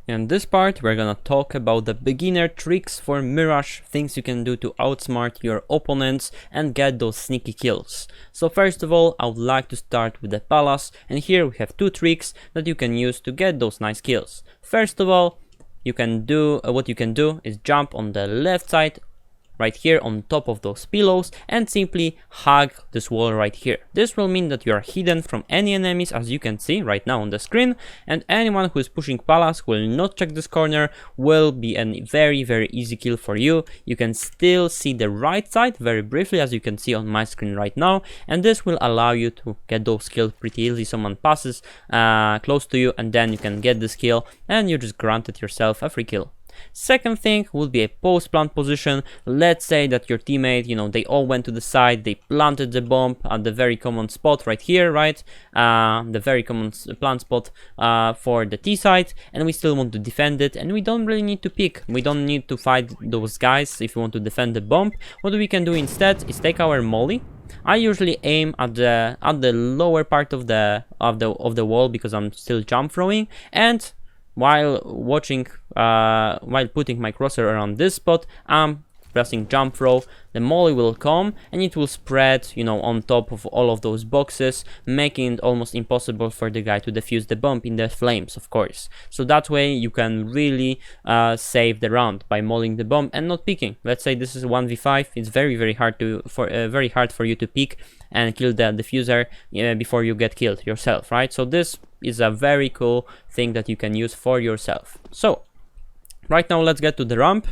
In this part, we're gonna talk about the beginner tricks for Mirage, things you can do to outsmart your opponents and get those sneaky kills. So first of all, I would like to start with the Palace, and here we have two tricks that you can use to get those nice kills. First of all, what you can do is jump on the left side right here on top of those pillows and simply hug this wall right here. This will mean that you are hidden from any enemies, as you can see right now on the screen, and anyone who is pushing Palace will not check this corner, will be a very easy kill for you. You can still see the right side very briefly, as you can see on my screen right now, and this will allow you to get those kills pretty easily. Someone passes close to you and then you can get this kill and you just granted yourself a free kill. Second thing would be a post plant position. Let's say that your teammate, they all went to the side, they planted the bomb at the very common spot right here, right? The very common plant spot for the T side, and we still want to defend it, and we don't really need to pick. We don't need to fight those guys if we want to defend the bomb. What we can do instead is take our molly. I usually aim at the lower part of the wall because I'm still jump throwing, and while putting my crosshair around this spot, I'm pressing jump throw. The molly will come and it will spread, on top of all of those boxes, making it almost impossible for the guy to defuse the bomb in the flames, of course. So that way you can really save the round by mollying the bomb and not picking. Let's say this is 1v5. It's very hard for you to pick and kill the diffuser before you get killed yourself, right? So this is a very cool thing that you can use for yourself. So right now let's get to the ramp.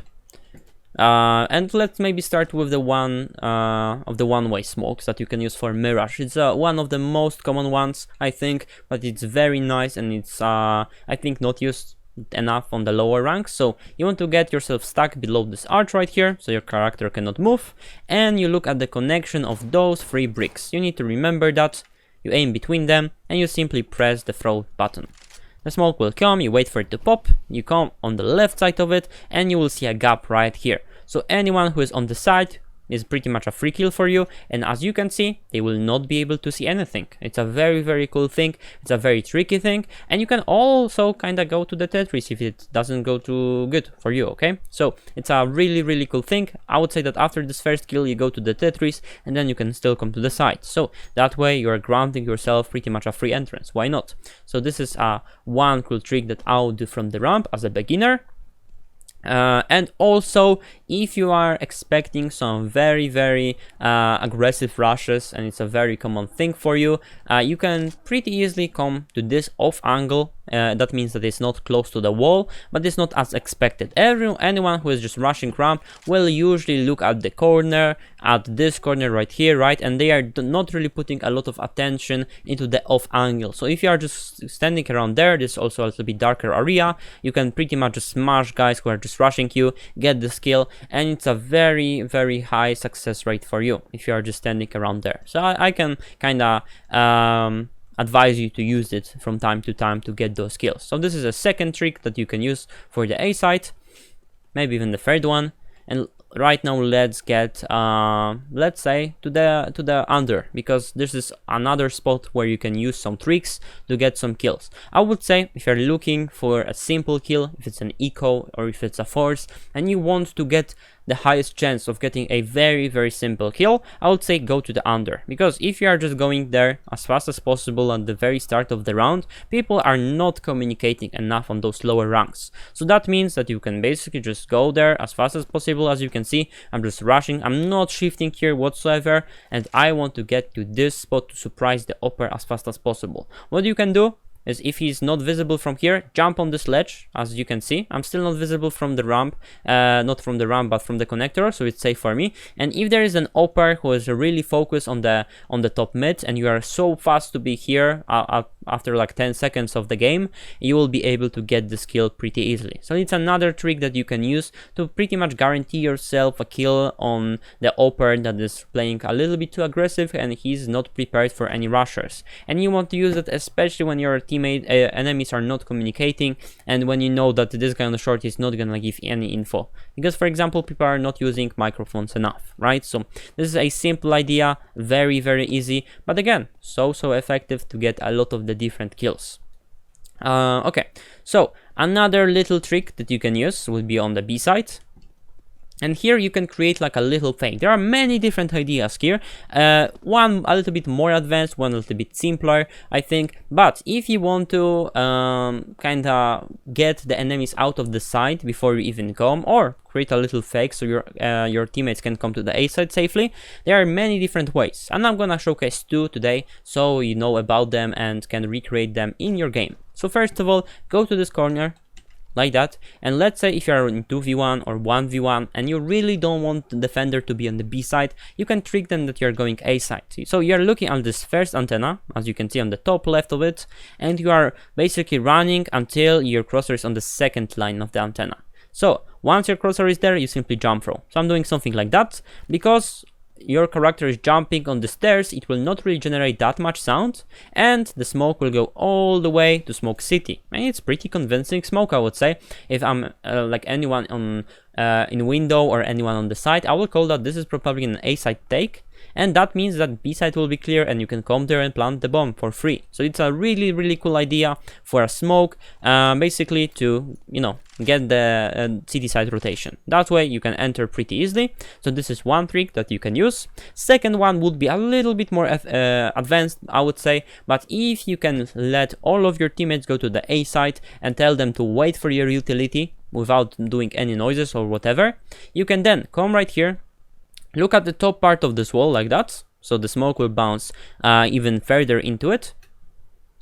And let's maybe start with the one-way smokes that you can use for Mirage. It's one of the most common ones, I think, but it's very nice, and it's I think not used enough on the lower ranks. So you want to get yourself stuck below this arch right here, so your character cannot move, and you look at the connection of those three bricks. You need to remember that. You aim between them and you simply press the throw button. The smoke will come, you wait for it to pop, you come on the left side of it and you will see a gap right here. So anyone who is on the side is pretty much a free kill for you, and as you can see, they will not be able to see anything. It's a very cool thing, it's a very tricky thing, and you can also kind of go to the Tetris if it doesn't go too good for you, okay? So it's a really cool thing. I would say that after this first kill you go to the Tetris and then you can still come to the side. So that way you're granting yourself pretty much a free entrance. Why not? So this is one cool trick that I would do from the ramp as a beginner. And also, if you are expecting some very aggressive rushes, and it's a very common thing for you, you can pretty easily come to this off angle. That means that it's not close to the wall, but it's not as expected. Anyone who is just rushing ramp will usually look at the corner, at this corner right here, right? And they are not really putting a lot of attention into the off angle. So if you are just standing around there, this is also a little bit darker area, you can pretty much just smash guys who are just rushing you, get the skill, and it's a very high success rate for you if you are just standing around there. So I can kind of advise you to use it from time to time to get those kills. So this is a second trick that you can use for the A side, maybe even the third one. And right now let's get let's say to the under, because this is another spot where you can use some tricks to get some kills. I would say if you're looking for a simple kill, if it's an eco or if it's a force, and you want to get the highest chance of getting a very simple kill, I would say go to the under, because if you are just going there as fast as possible at the very start of the round, people are not communicating enough on those lower ranks. So that means that you can basically just go there as fast as possible. As you can see, I'm just rushing, I'm not shifting here whatsoever, and I want to get to this spot to surprise the upper as fast as possible. What you can do is, if he's not visible from here, jump on this ledge. As you can see, I'm still not visible from the ramp, not from the ramp but from the connector, so it's safe for me. And if there is an upper who is really focused on the top mid, and you are so fast to be here after like 10 seconds of the game, you will be able to get this kill pretty easily. So it's another trick that you can use to pretty much guarantee yourself a kill on the upper that is playing a little bit too aggressive and he's not prepared for any rushers. And you want to use it especially when your enemies are not communicating, and when you know that this guy on the short is not gonna give any info, because for example people are not using microphones enough, right? So this is a simple idea, very easy, but again so effective to get a lot of the different kills. Okay, so another little trick that you can use will be on the B side. And here you can create like a little fake. There are many different ideas here. One a little bit more advanced, one a little bit simpler, I think. But if you want to kinda get the enemies out of the side before you even come, or create a little fake so your teammates can come to the A side safely, there are many different ways. And I'm gonna showcase 2 today, so you know about them and can recreate them in your game. So first of all, go to this corner, like that, and let's say if you are in 2v1 or 1v1 and you really don't want the defender to be on the B side, you can trick them that you're going A side. So you're looking at this first antenna, as you can see on the top left of it, and you are basically running until your crosshair is on the second line of the antenna. So once your crosshair is there, you simply jump throw. So I'm doing something like that because your character is jumping on the stairs, it will not really generate that much sound, and the smoke will go all the way to Smoke City. And it's pretty convincing smoke, I would say. If I'm like anyone on in window or anyone on the side, I will call that this is probably an A side take, and that means that B side will be clear and you can come there and plant the bomb for free. So it's a really cool idea for a smoke, basically to, you know, get the city side rotation. That way you can enter pretty easily. So this is one trick that you can use. Second one would be a little bit more advanced, I would say, but if you can let all of your teammates go to the A side and tell them to wait for your utility without doing any noises or whatever, you can then come right here, look at the top part of this wall like that, so the smoke will bounce even further into it.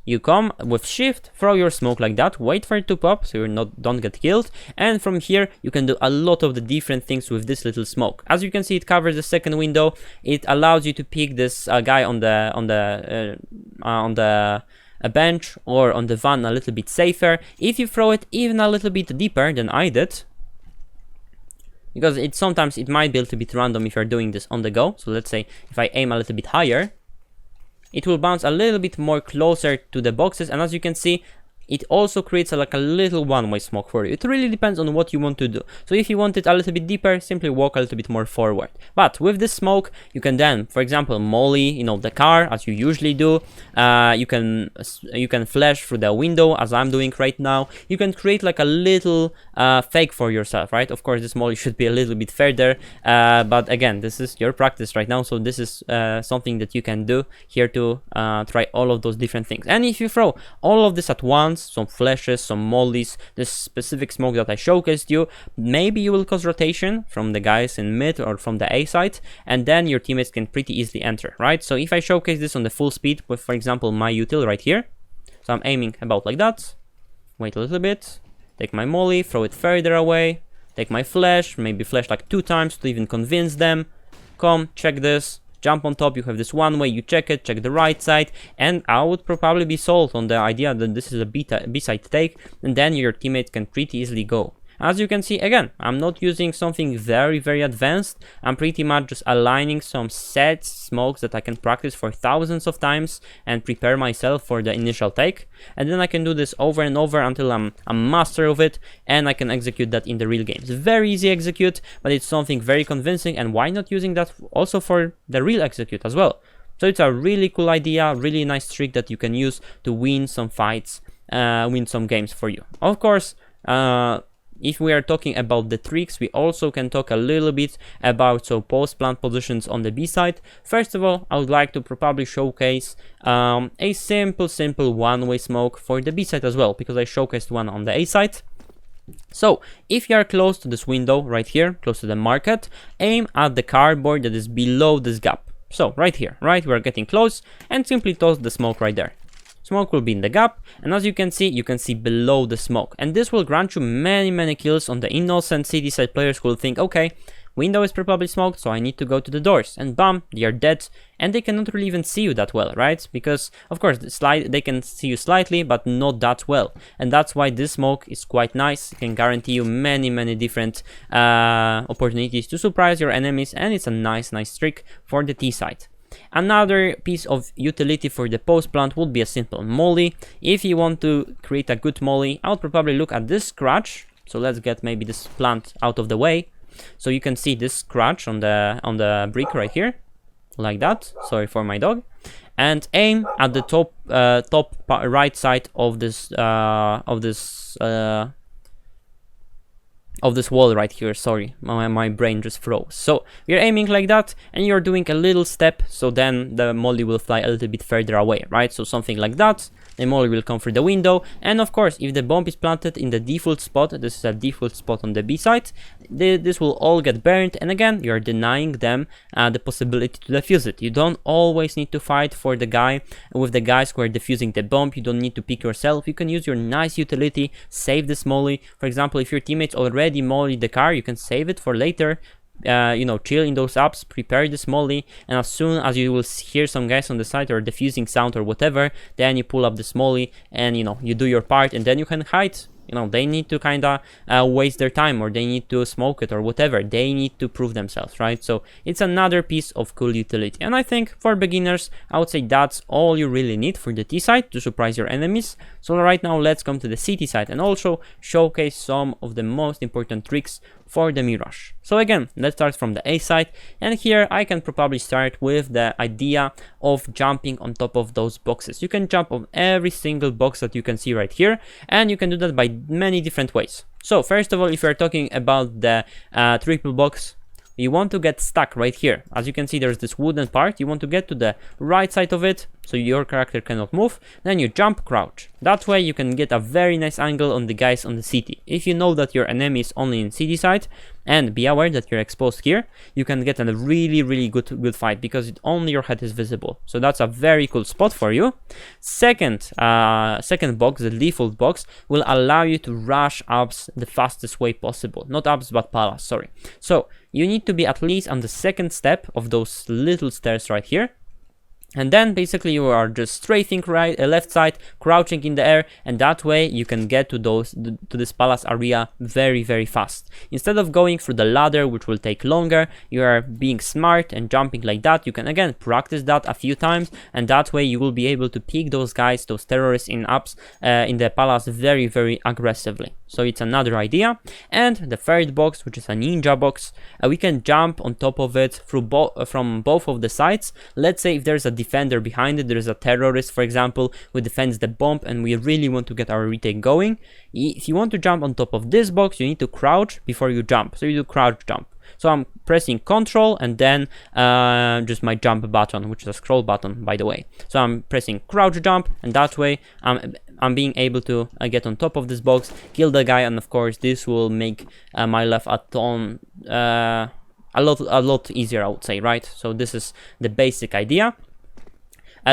You come with shift, throw your smoke like that, wait for it to pop so you don't get killed, and from here you can do a lot of the different things with this little smoke. As you can see, it covers the second window. It allows you to pick this guy on the bench or on the van a little bit safer. If you throw it even a little bit deeper than I did, because sometimes it might be a little bit random if you're doing this on the go. So let's say if I aim a little bit higher, it will bounce a little bit more closer to the boxes, and as you can see, it also creates like a little one-way smoke for you. It really depends on what you want to do. So if you want it a little bit deeper, simply walk a little bit more forward. But with this smoke, you can then, for example, molly, you know, the car as you usually do. You can flash through the window as I'm doing right now. You can create like a little fake for yourself, right? Of course, this molly should be a little bit further, but again, this is your practice right now, so this is something that you can do here to try all of those different things. And if you throw all of this at once, some flashes, some mollies, this specific smoke that I showcased you, maybe you will cause rotation from the guys in mid or from the A side, and then your teammates can pretty easily enter, right? So if I showcase this on the full speed with, for example, my util right here, so I'm aiming about like that, wait a little bit, take my molly, throw it further away, take my flash, maybe flash like 2 times to even convince them, come, check this, jump on top, you have this one way, you check it, check the right side, and I would probably be sold on the idea that this is a B-side take, and then your teammates can pretty easily go. As you can see, again, I'm not using something very advanced. I'm pretty much just aligning some set smokes that I can practice for thousands of times and prepare myself for the initial take, and then I can do this over and over until I'm a master of it, and I can execute that in the real game. It's very easy to execute, but it's something very convincing, and why not using that also for the real execute as well? So it's a really cool idea, really nice trick that you can use to win some fights, win some games for you. Of course, if we are talking about the tricks, we also can talk a little bit about post plant positions on the B side. First of all, I would like to probably showcase a simple one-way smoke for the B side as well, because I showcased one on the A side. So if you are close to this window right here, close to the market, aim at the cardboard that is below this gap. So right here, right, we're getting close, and simply toss the smoke right there. Smoke will be in the gap, and as you can see below the smoke, and this will grant you many kills on the innocent city side players who will think, okay, window is probably smoked, so I need to go to the doors, and bam, they are dead, and they cannot really even see you that well, right? Because of course they can see you slightly, but not that well, and that's why this smoke is quite nice. It can guarantee you many different opportunities to surprise your enemies, and it's a nice trick for the T side. Another piece of utility for the post plant would be a simple molly. If you want to create a good molly, I would probably look at this scratch. So let's get maybe this plant out of the way. So you can see this scratch on the brick right here, like that. Sorry for my dog. and aim at the top right side of this wall right here. Sorry, my brain just froze. So you're aiming like that, and you're doing a little step, so then the molly will fly a little bit further away, right? So something like that. The molly will come through the window, and of course, if the bomb is planted in the default spot, this is a default spot on the B side, this will all get burned, and again, you're denying them the possibility to defuse it. You don't always need to fight for the guy with the guys who are defusing the bomb. You don't need to pick yourself. You can use your nice utility, save this molly. For example, if your teammates already molly the car, you can save it for later. Chill in those apps, prepare this molly, and as soon as you will hear some guys on the side or diffusing sound or whatever, then you pull up this molly and you do your part, and then you can hide. They need to kinda waste their time, or they need to smoke it or whatever. They need to prove themselves, right? So it's another piece of cool utility, and I think for beginners, I would say that's all you really need for the T side to surprise your enemies. So right now, let's come to the CT side and also showcase some of the most important tricks for the Mirage. So again, let's start from the A side, and here I can probably start with the idea of jumping on top of those boxes. You can jump on every single box that you can see right here, and you can do that by many different ways. So first of all, if you're talking about the triple box, you want to get stuck right here. As you can see, there's this wooden part. You want to get to the right side of it, so your character cannot move. Then you jump, crouch. That way you can get a very nice angle on the guys on the city. If you know that your enemy is only in city side, and be aware that you're exposed here, you can get a really good fight, because only your head is visible. So that's a very cool spot for you. Second box, the default box, will allow you to rush ups the fastest way possible. Not ups, but palace, sorry. So you need to be at least on the second step of those little stairs right here. And then basically you are just strafing left side, crouching in the air, and that way you can get to this palace area very fast. Instead of going through the ladder, which will take longer, you are being smart and jumping like that. You can again practice that a few times, and that way you will be able to pick those guys, those terrorists in the palace very aggressively. So it's another idea. And the third box, which is a ninja box, we can jump on top of it from both of the sides. Let's say if there's a defender behind it, there's a terrorist, for example, who defends the bomb, and we really want to get our retake going. If you want to jump on top of this box, you need to crouch before you jump. So you do crouch jump. So I'm pressing Control and then just my jump button, which is a scroll button, by the way. So I'm pressing crouch jump, and that way I'm being able to get on top of this box, kill the guy, and of course this will make my life a lot easier, I would say, right? So this is the basic idea.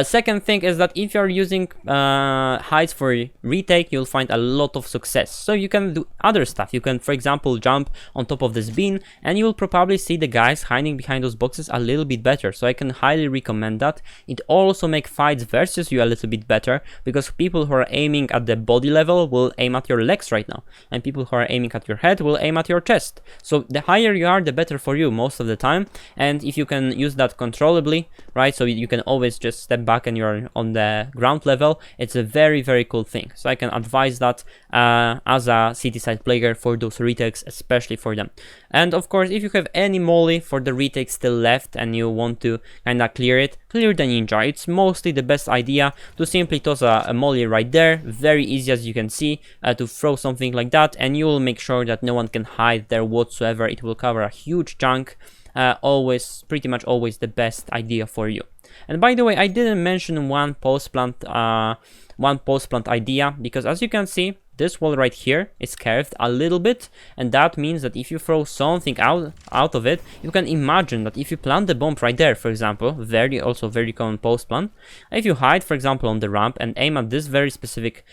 Second thing is that if you're using heights for retake, you'll find a lot of success. So you can do other stuff. You can, for example, jump on top of this beam, and you will probably see the guys hiding behind those boxes a little bit better. So I can highly recommend that. It also makes fights versus you a little bit better, because people who are aiming at the body level will aim at your legs right now, and people who are aiming at your head will aim at your chest. So the higher you are, the better for you most of the time. And if you can use that controllably, right, so you can always just step back and you're on the ground level, it's a very cool thing. So I can advise that as a city side player for those retakes, especially for them. And of course, if you have any molly for the retake still left and you want to kinda clear the ninja. It's mostly the best idea to simply toss a molly right there, very easy as you can see, to throw something like that, and you will make sure that no one can hide there whatsoever. It will cover a huge chunk. Pretty much always the best idea for you. And by the way, I didn't mention one post plant idea, because as you can see, this wall right here is curved a little bit, and that means that if you throw something out of it, you can imagine that if you plant the bomb right there, for example, also very common post plant, if you hide, for example, on the ramp and aim at this very specific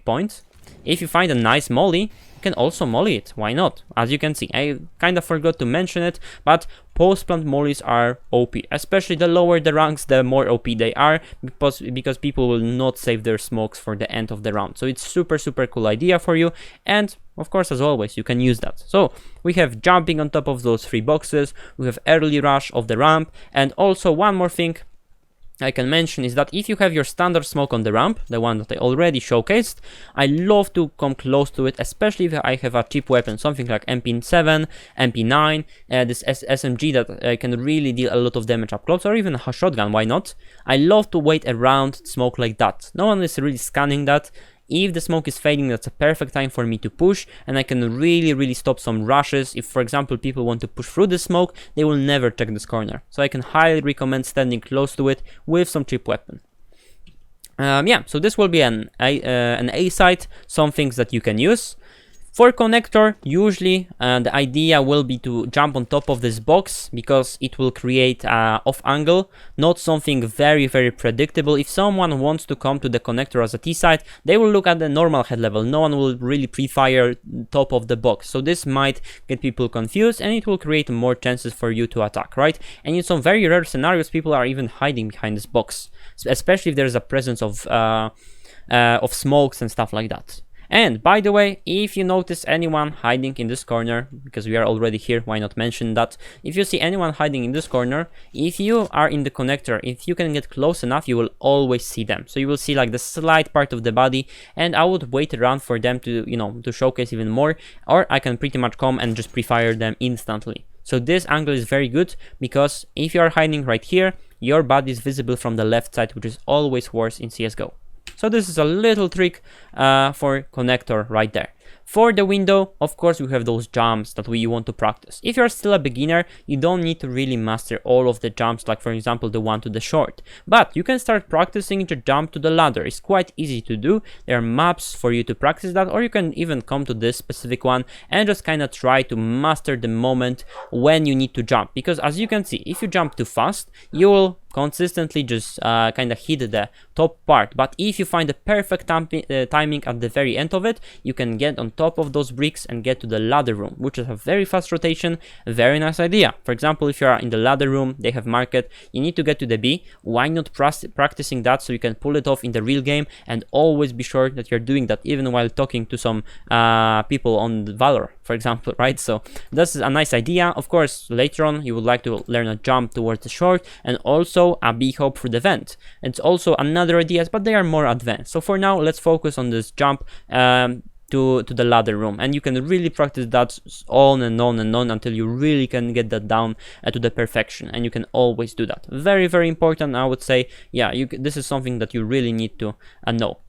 point, if you find a nice molly, you can also molly it. Why not? As you can see, I kind of forgot to mention it, but post-plant mollies are OP. Especially the lower the ranks, the more OP they are, because people will not save their smokes for the end of the round. So it's super cool idea for you, and of course, as always, you can use that. So we have jumping on top of those 3 boxes, we have early rush of the ramp, and also one more thing. I can mention is that if you have your standard smoke on the ramp, the one that I already showcased, I love to come close to it, especially if I have a cheap weapon, something like MP7, MP9, this SMG that can really deal a lot of damage up close, or even a shotgun, why not? I love to wait around smoke like that. No one is really scanning that. If the smoke is fading, that's a perfect time for me to push, and I can really stop some rushes. If, for example, people want to push through the smoke, they will never check this corner. So I can highly recommend standing close to it with some cheap weapon. Yeah, so this will be an A site, some things that you can use. For connector, usually the idea will be to jump on top of this box because it will create off angle, not something very predictable. If someone wants to come to the connector as a T site, they will look at the normal head level. No one will really pre-fire top of the box. So this might get people confused and it will create more chances for you to attack, right? And in some very rare scenarios, people are even hiding behind this box, especially if there's a presence of smokes and stuff like that. And by the way, if you notice anyone hiding in this corner, because we are already here, why not mention that? If you see anyone hiding in this corner, if you are in the connector, if you can get close enough, you will always see them. So you will see like the slight part of the body, and I would wait around for them to, you know, to showcase even more, or I can pretty much come and just pre-fire them instantly. So this angle is very good because if you are hiding right here, your body is visible from the left side, which is always worse in CSGO. So this is a little trick for connector right there. For the window, of course, we have those jumps that we want to practice. If you're still a beginner, you don't need to really master all of the jumps, like for example, the one to the short. But you can start practicing the jump to the ladder. It's quite easy to do. There are maps for you to practice that, or you can even come to this specific one and just kind of try to master the moment when you need to jump. Because as you can see, if you jump too fast, you will consistently just kind of hit the top part. But if you find the perfect timing at the very end of it, you can get on top of those bricks and get to the ladder room, which is a very fast rotation, very nice idea. For example, if you are in the ladder room, they have market, you need to get to the B. Why not practicing that so you can pull it off in the real game, and always be sure that you're doing that even while talking to some people on Valor, for example, right? So this is a nice idea. Of course, later on you would like to learn a jump towards the short and also a B hop through the vent. It's also another ideas, but they are more advanced. So for now, let's focus on this jump to the ladder room, and you can really practice that on and on and on until you really can get that down to the perfection, and you can always do that. Very important, I would say. Yeah, this is something that you really need to know.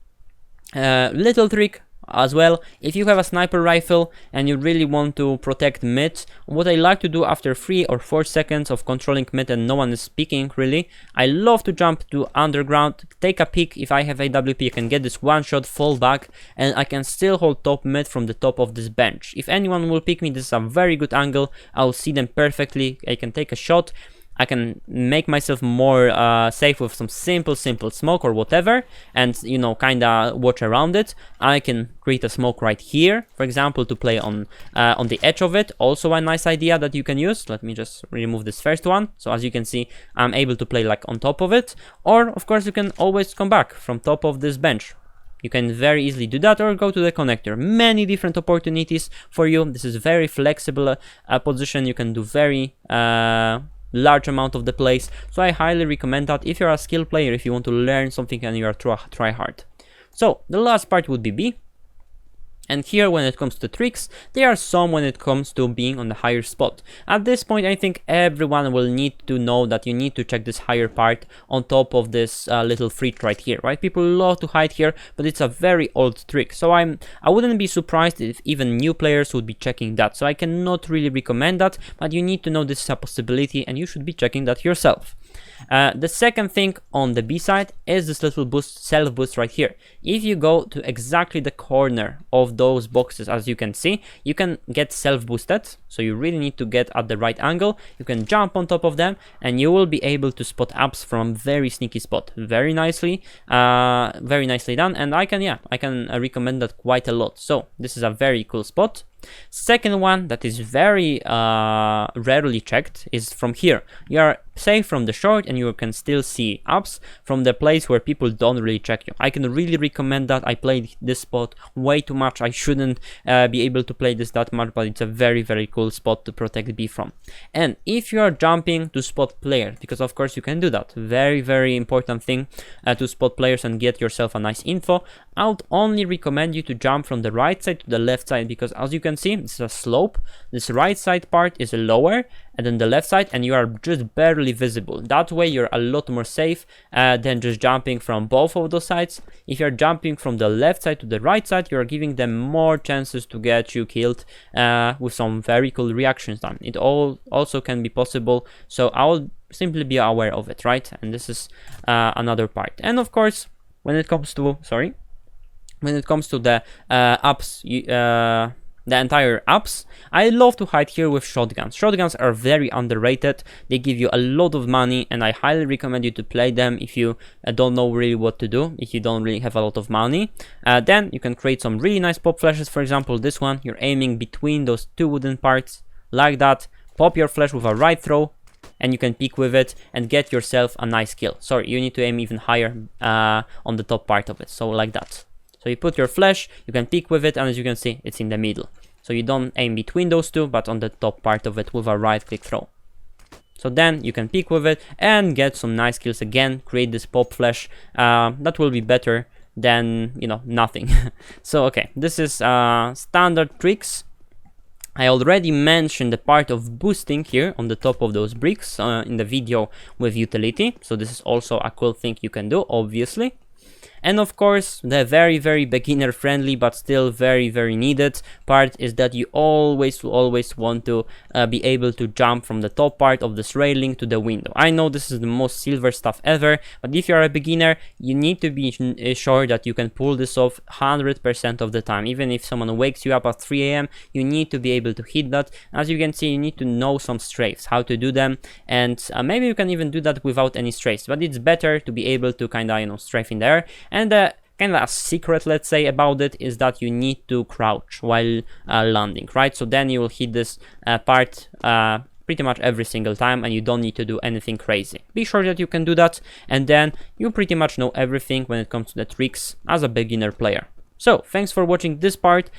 Little trick as well, if you have a sniper rifle and you really want to protect mid, what I like to do after 3 or 4 seconds of controlling mid and no one is speaking really, I love to jump to underground, take a peek. If I have AWP, I can get this one shot, fall back, and I can still hold top mid from the top of this bench. If anyone will pick me, this is a very good angle. I'll see them perfectly. I can take a shot. I can make myself more safe with some simple smoke or whatever, and you know, kinda watch around it. I can create a smoke right here, for example, to play on the edge of it. Also a nice idea that you can use. Let me just remove this first one. So as you can see, I'm able to play like on top of it, or of course you can always come back from top of this bench. You can very easily do that, or go to the connector. Many different opportunities for you. This is very flexible position. You can do very large amount of the plays, so I highly recommend that if you're a skill player, if you want to learn something and you are try hard. So the last part would be B. And here, when it comes to tricks, there are some when it comes to being on the higher spot. At this point, I think everyone will need to know that you need to check this higher part on top of this little frit right here, right? People love to hide here, but it's a very old trick. So I wouldn't be surprised if even new players would be checking that. So I cannot really recommend that, but you need to know this is a possibility and you should be checking that yourself. The second thing on the B side is this little boost, self boost right here. If you go to exactly the corner of those boxes, as you can see, you can get self boosted. So you really need to get at the right angle. You can jump on top of them and you will be able to spot apps from very sneaky spot. Very nicely done. And I can recommend that quite a lot. So this is a very cool spot. Second one that is very rarely checked is from here. You are safe from the short and you can still see ups from the place where people don't really check you. I can really recommend that. I played this spot way too much. I shouldn't be able to play this that much, but it's a very, very cool spot to protect B from. And if you are jumping to spot players, because of course you can do that, very, very important thing to spot players and get yourself a nice info, I would only recommend you to jump from the right side to the left side, because as you can see, it's a slope. This right side part is lower and then the left side, and you are just barely visible. That way you're a lot more safe than just jumping from both of those sides. If you're jumping from the left side to the right side, you're giving them more chances to get you killed with some very cool reactions done. It also can be possible, so I'll simply be aware of it, right? And this is another part. And of course, when it comes to the ups, the entire ups, I love to hide here with shotguns. Shotguns are very underrated. They give you a lot of money, and I highly recommend you to play them if you don't know really what to do, if you don't really have a lot of money. Then you can create some really nice pop flashes. For example, this one, you're aiming between those two wooden parts like that, pop your flash with a right throw, and you can peek with it and get yourself a nice kill. Sorry, you need to aim even higher on the top part of it, so like that. So you put your flash, you can peek with it, and as you can see, it's in the middle. So you don't aim between those two, but on the top part of it with a right click throw. So then you can peek with it and get some nice kills again, create this pop flash. That will be better than, you know, nothing. So okay, this is standard tricks. I already mentioned the part of boosting here on the top of those bricks in the video with utility. So this is also a cool thing you can do, obviously. And of course, the very, very beginner friendly but still very, very needed part is that you always want to be able to jump from the top part of this railing to the window. I know this is the most silver stuff ever, but if you're a beginner, you need to be sure that you can pull this off 100% of the time. Even if someone wakes you up at 3 AM, you need to be able to hit that. As you can see, you need to know some strafes, how to do them, and maybe you can even do that without any strafes, but it's better to be able to kind of, you know, strafe in there. And kind of a secret, let's say, about it is that you need to crouch while landing, right? So then you will hit this part pretty much every single time, and you don't need to do anything crazy. Be sure that you can do that, and then you pretty much know everything when it comes to the tricks as a beginner player. So thanks for watching this part.